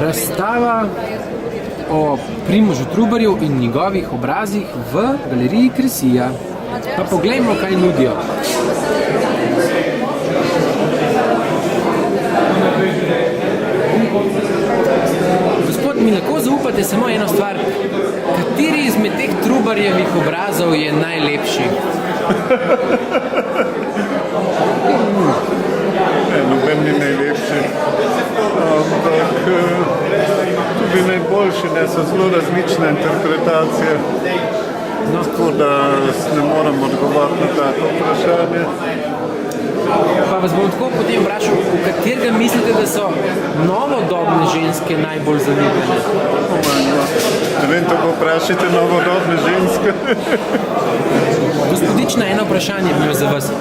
Razstava o Primožu Trubarju in njegovih obrazih v galeriji Kresija. Pa poglejmo, kaj nudijo. Gospod, mi lahko zaupate samo eno stvar. Kateri izmed teh Trubarjevih obrazov je najlepši? Noben ni najlepši, ampak tudi najboljši, so zelo različne interpretacije. Tako da ne morem odgovoriti na tako vprašanje. Pa vas bom tako potem vprašal, v katerega mislite, da so novodobne ženske najbolj zaljubljene? Ne vem, to vprašajte novodobne ženske. Gospodična, eno vprašanje bi imel za vas.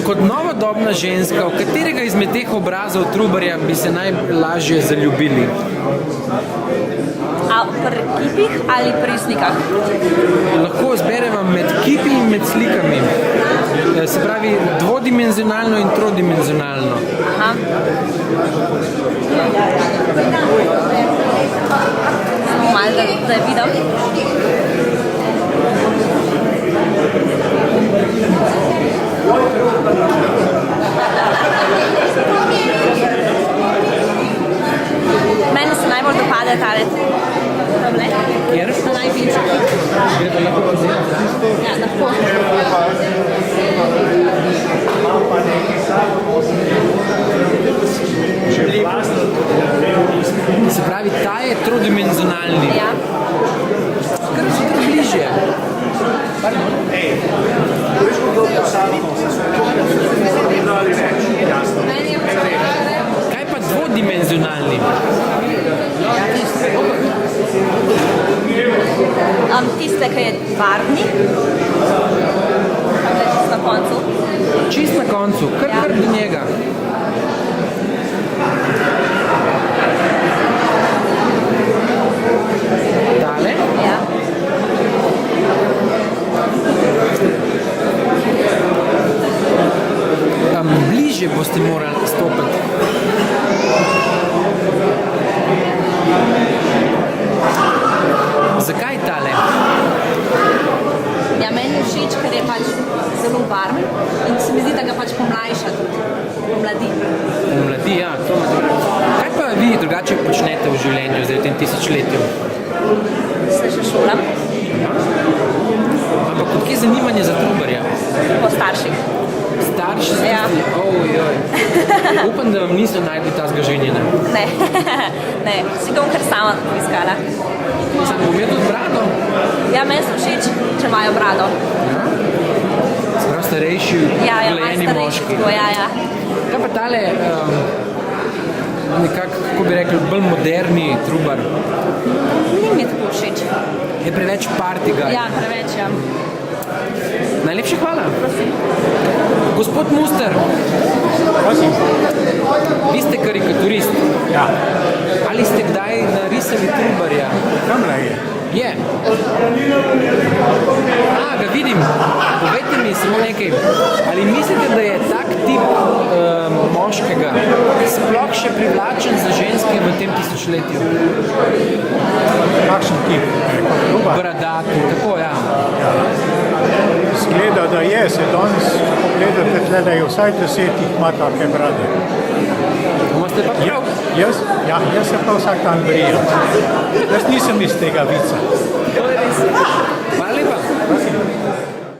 Kot novodobna ženska, v katerega izmed teh obrazov Trubarja bi se najlažje zaljubili? A pri kipih ali pri slikah? Lahko izbereva med kipi in med slikami. Se pravi dvodimenzionalno in trodimenzionalno. Aha. Samo malo, da vidim. Meni se najbolj dopade tale problem. Kjer? Na največji. Ja, lahko. Se pravi, ta je trodimenzionalni. Ja. Kar se tu bližje. Kaj pa dvodimenzionalni? Tiste, ki je barvni. Čist na koncu. Čist na koncu, kar do njega. Tale? Ja. Bližje boste morali stopiti. Zakaj tale? Ja, meni je všeč, ker je pač zelo barven in se mi zdi, da ga pač pomlajša tudi, pomladi. Pomladi, ja. Kaj pa vi drugače počnete v življenju zdaj v tem tisočletju? Se še šolam. Ampak odkje zanimanje za Trubarja? Po starših. Starši ste? Ja. Ojoj. Upam, da vam niso najdli tazga ženjena. Ne, ne, si bom kar sama iskala. Sam bom imel tudi brado? Ja, meni so všeč, če imajo brado. Sprav starejši, glejeni moški. Ja. Kaj pa tale, nekako, kako bi rekli, bolj moderni Trubar? Ni mi tako všeč. Je preveč party guy? Ja, preveč, ja. Najlepša hvala. Prosim. Gospod Muster. Prosim. Vi ste karikaturist. Ja. Ali ste kdaj narisali Trubarja? Kamera je. Je. Ga vidim. Povejte mi samo nekaj. Ali mislite, da je tak tip moškega sploh še privlačen za ženske v tem tisočletju? Kakšen tip? Trubar? Bradati, tako ja. Zgleda, da je. Se danes pogledate tle, da je vsaj 10 jih ima take brade. Imate pa prav? Jaz se pa vsak dan brijem. Jaz nisem iz tega vica. To je res.